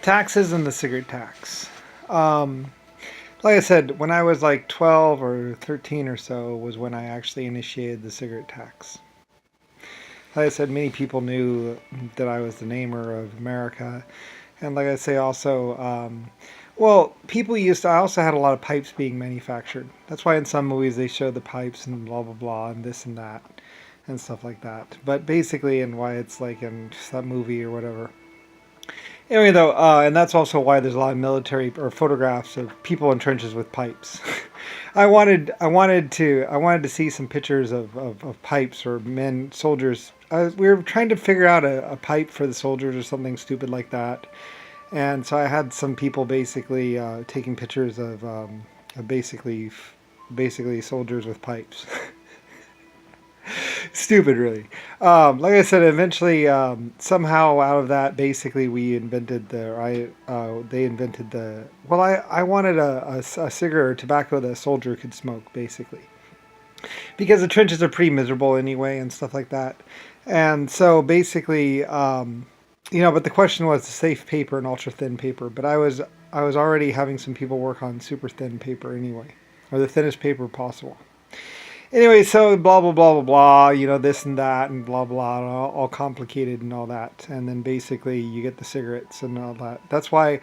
Taxes and the cigarette tax. Um, like I said, when I was like 12 or 13 or so was when I actually initiated the cigarette tax. Like I said, many people knew that I was the namer of America. And like I say, also, well, people used to, I also had a lot of pipes being manufactured. That's why in some movies they show the pipes and blah, blah, blah, and this and that, and stuff like that. But basically, and why it's like in that movie or whatever. Anyway, though, and that's also why there's a lot of military or photographs of people in trenches with pipes. I wanted to see some pictures of pipes or men, soldiers. We were trying to figure out a pipe for the soldiers or something stupid like that. And so I had some people basically taking pictures of basically soldiers with pipes. Stupid, really. Like I said, eventually, somehow out of that, basically, we invented they invented the. Well, I wanted a cigarette or tobacco that a soldier could smoke, basically, because the trenches are pretty miserable anyway and stuff like that. And so basically, but the question was the safe paper and ultra thin paper. But I was already having some people work on super thin paper anyway, or the thinnest paper possible. Anyway, so blah blah blah blah blah, this and that and blah blah, all complicated and all that, and then basically you get the cigarettes and all that. That's why,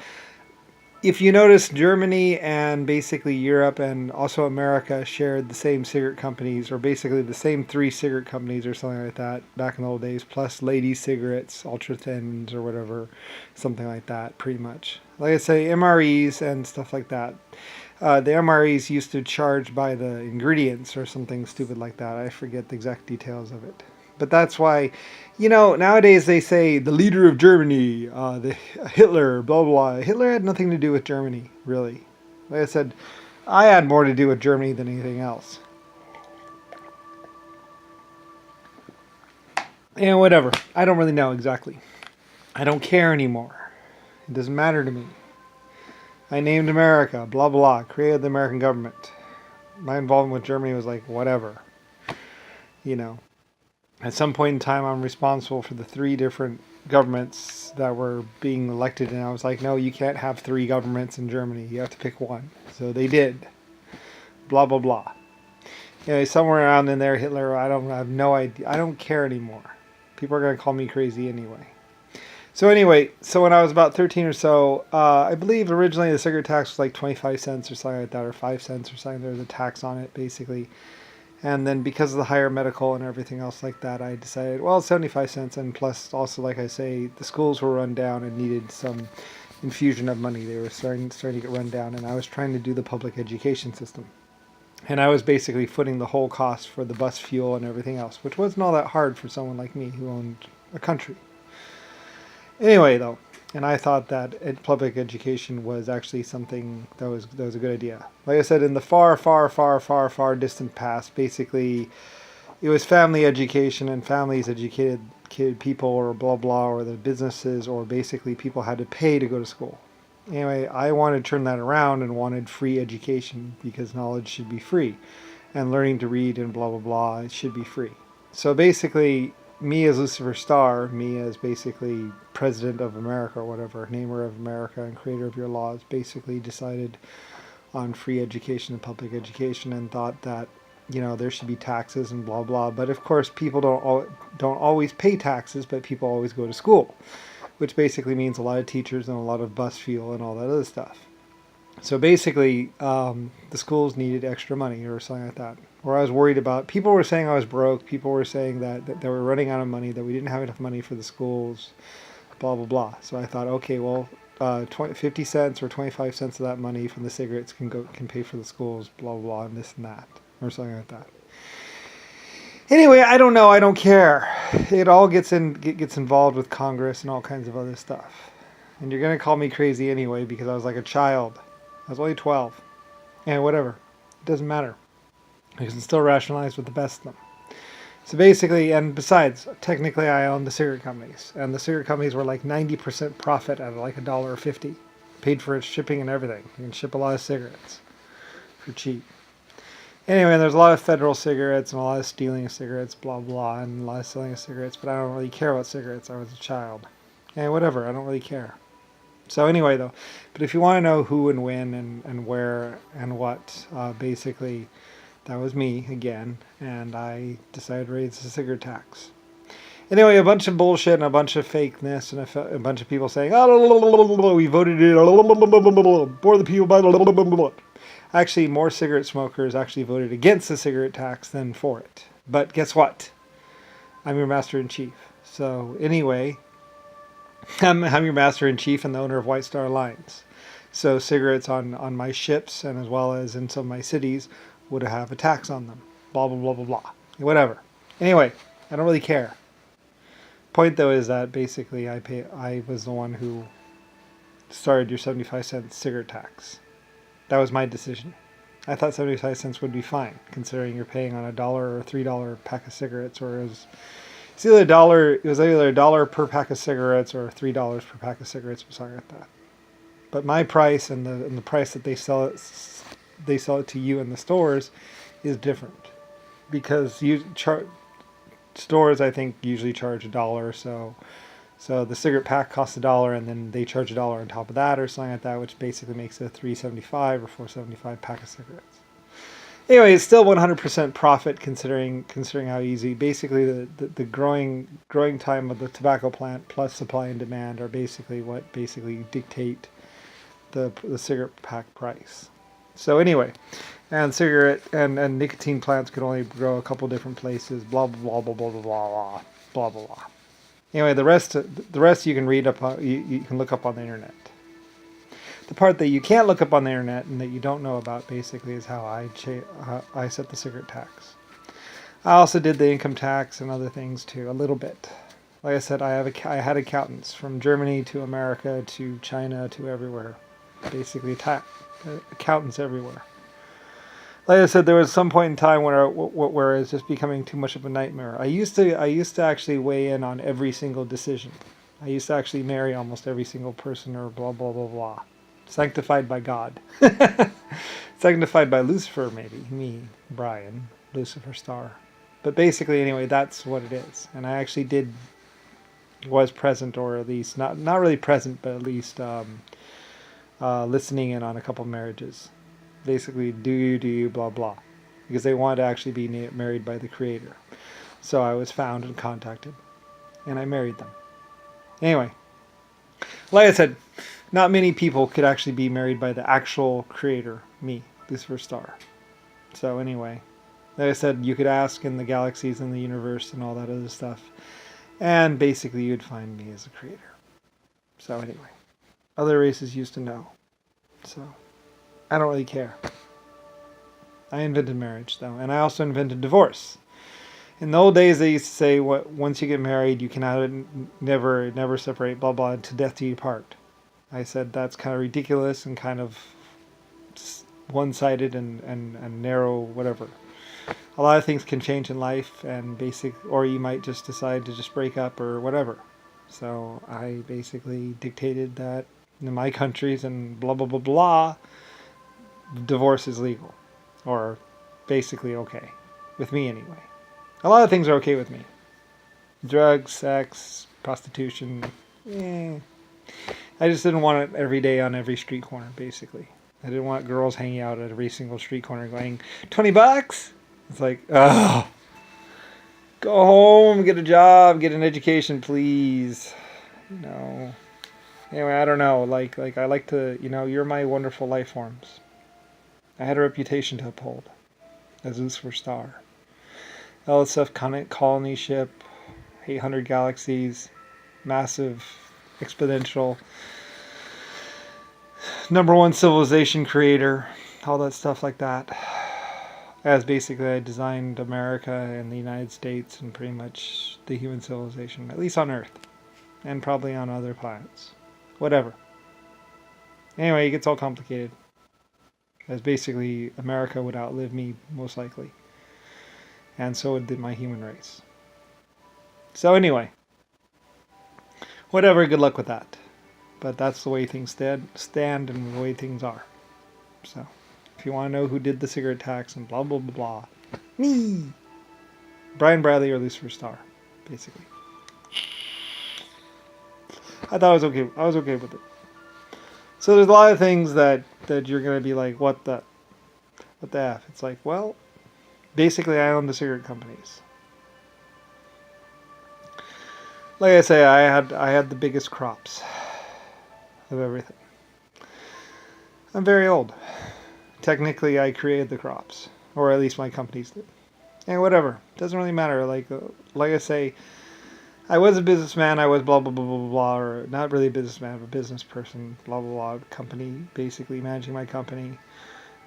if you notice, Germany and basically Europe and also America shared the same cigarette companies, or basically the same three cigarette companies or something like that back in the old days, plus ladies' cigarettes, ultra thins or whatever, something like that, pretty much. Like I say, MREs and stuff like that. The MREs used to charge by the ingredients or something stupid like that. I forget the exact details of it. But that's why, nowadays they say the leader of Germany, the Hitler, blah, blah, blah. Hitler had nothing to do with Germany, really. Like I said, I had more to do with Germany than anything else. And whatever. I don't really know exactly. I don't care anymore. It doesn't matter to me. I named America, blah, blah, created the American government. My involvement with Germany was like, whatever. At some point in time, I'm responsible for the three different governments that were being elected. And I was like, no, you can't have three governments in Germany. You have to pick one. So they did. Blah, blah, blah. Somewhere around in there, Hitler, I have no idea. I don't care anymore. People are going to call me crazy anyway. So anyway, when I was about 13 or so, I believe originally the cigarette tax was like 25 cents or something like that, or 5 cents or something. There was a tax on it, basically. And then because of the higher medical and everything else like that, I decided, well, 75 cents. And plus, also, like I say, the schools were run down and needed some infusion of money. They were starting to get run down. And I was trying to do the public education system. And I was basically footing the whole cost for the bus fuel and everything else, which wasn't all that hard for someone like me who owned a country. Anyway, though, and I thought that public education was actually something that was a good idea. Like I said, in the far, far, far, far, far distant past, basically, it was family education, and families educated people, or blah blah, or the businesses, or basically people had to pay to go to school. Anyway, I wanted to turn that around and wanted free education because knowledge should be free, and learning to read and blah blah blah, it should be free. So basically, me as Lucifer Starr, me as basically President of America or whatever, namer of America and creator of your laws, basically decided on free education and public education and thought that, there should be taxes and blah blah. But of course, people don't always pay taxes, but people always go to school, which basically means a lot of teachers and a lot of bus fuel and all that other stuff. So basically, the schools needed extra money or something like that. Or I was worried about, people were saying I was broke, people were saying that they were running out of money, that we didn't have enough money for the schools, blah, blah, blah. So I thought, okay, well, 50 cents or 25 cents of that money from the cigarettes can pay for the schools, blah, blah, blah, and this and that, or something like that. Anyway, I don't know, I don't care. It all gets involved with Congress and all kinds of other stuff. And you're going to call me crazy anyway because I was like a child. I was only 12. And whatever. It doesn't matter. I can still rationalize with the best of them. So basically, and besides, technically I own the cigarette companies. And the cigarette companies were like 90% profit at like $1.50. Paid for its shipping and everything. You can ship a lot of cigarettes for cheap. Anyway, there's a lot of federal cigarettes and a lot of stealing of cigarettes, blah, blah, and a lot of selling of cigarettes. But I don't really care about cigarettes. I was a child. And whatever, I don't really care. So anyway, though, but if you want to know who and when and where and what, basically, that was me again, and I decided to raise the cigarette tax. Anyway, a bunch of bullshit and a bunch of fakeness and a bunch of people saying, oh, we voted it, for the people by. Actually, more cigarette smokers actually voted against the cigarette tax than for it. But guess what? I'm your master in chief. So anyway, I'm your master in chief and the owner of White Star Lines. So cigarettes on my ships and as well as in some of my cities would have a tax on them. Blah, blah, blah, blah, blah. Whatever. Anyway, I don't really care. Point though is that basically I was the one who started your 75-cent cigarette tax. That was my decision. I thought 75 cents would be fine, considering you're paying on $1 or $3 pack of cigarettes, or it was either $1 per pack of cigarettes or $3 per pack of cigarettes, something like that. But my price and the price that they sell it to you in the stores is different, because stores I think usually charge $1, so the cigarette pack costs $1, and then they charge $1 on top of that or something like that, which basically makes it a $3.75 or $4.75 pack of cigarettes. Anyway, it's still 100% profit considering how easy. Basically, the growing time of the tobacco plant plus supply and demand are basically what dictate the cigarette pack price. So anyway, and cigarette and nicotine plants could only grow a couple different places. Blah blah blah blah blah blah blah blah blah. Anyway, the rest you can read up. You can look up on the internet. The part that you can't look up on the internet and that you don't know about basically is how I set the cigarette tax. I also did the income tax and other things too, a little bit. Like I said, I had accountants from Germany to America to China to everywhere. Basically, accountants everywhere. Like I said, there was some point in time where it was just becoming too much of a nightmare. I used to actually weigh in on every single decision. I used to actually marry almost every single person or blah blah blah blah. Sanctified by God. Sanctified by Lucifer, maybe. Me, Brian, Lucifer Star. But basically, anyway, that's what it is. And I actually was present, or at least, not really present, but at least listening in on a couple marriages. Basically, do you, blah, blah. Because they wanted to actually be married by the Creator. So I was found and contacted. And I married them. Anyway, like I said, not many people could actually be married by the actual Creator, me, Lucifer Star. So anyway, like I said, you could ask in the galaxies and the universe and all that other stuff. And basically you'd find me as a creator. So anyway, other races used to know. So I don't really care. I invented marriage though, and I also invented divorce. In the old days, they used to say, once you get married, you cannot never separate, blah, blah, to death do you part. I said that's kind of ridiculous and kind of one-sided and narrow, whatever. A lot of things can change in life, and or you might just decide to just break up or whatever. So I basically dictated that in my countries and blah, blah, blah, blah, divorce is legal. Or basically okay. With me anyway. A lot of things are okay with me. Drugs, sex, prostitution. I just didn't want it every day on every street corner, basically. I didn't want girls hanging out at every single street corner going, $20? It's like, ugh. Go home, get a job, get an education, please. Anyway, I don't know. Like I like to, you're my wonderful life forms. I had a reputation to uphold as Lucifer Star. LSF colony ship, 800 galaxies, massive, exponential, #1 civilization creator, all that stuff like that. As basically I designed America and the United States and pretty much the human civilization, at least on Earth, and probably on other planets. Whatever. Anyway, it gets all complicated. As basically America would outlive me, most likely. And so would my human race. So anyway, whatever, good luck with that. But that's the way things stand and the way things are. So, if you want to know who did the cigarette tax and blah, blah, blah, blah, me! Brian Bradley or Lucifer Star, basically. I thought I was okay with it. So there's a lot of things that you're gonna be like, what the F? It's like, well, basically I own the cigarette companies. Like I say, I had the biggest crops of everything. I'm very old. Technically, I created the crops, or at least my companies did. And whatever, doesn't really matter. Like I say, I was a businessman. I was blah blah blah blah blah, or not really a businessman, but a business person. Blah blah blah. Company, basically managing my company.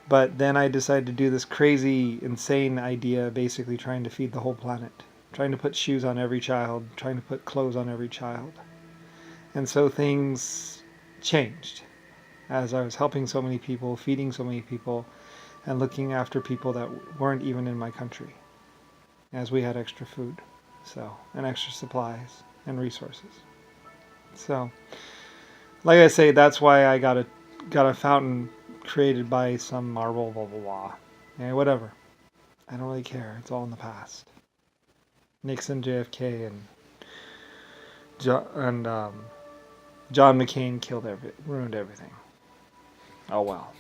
But then I decided to do this crazy, insane idea, basically trying to feed the whole planet, trying to put shoes on every child, trying to put clothes on every child, and so things changed as I was helping so many people, feeding so many people, and looking after people that weren't even in my country, as we had extra food, and extra supplies and resources. So, like I say, that's why I got a fountain created by some marble, blah blah blah. Yeah, whatever. I don't really care. It's all in the past. Nixon, JFK, and John McCain ruined everything. Oh well.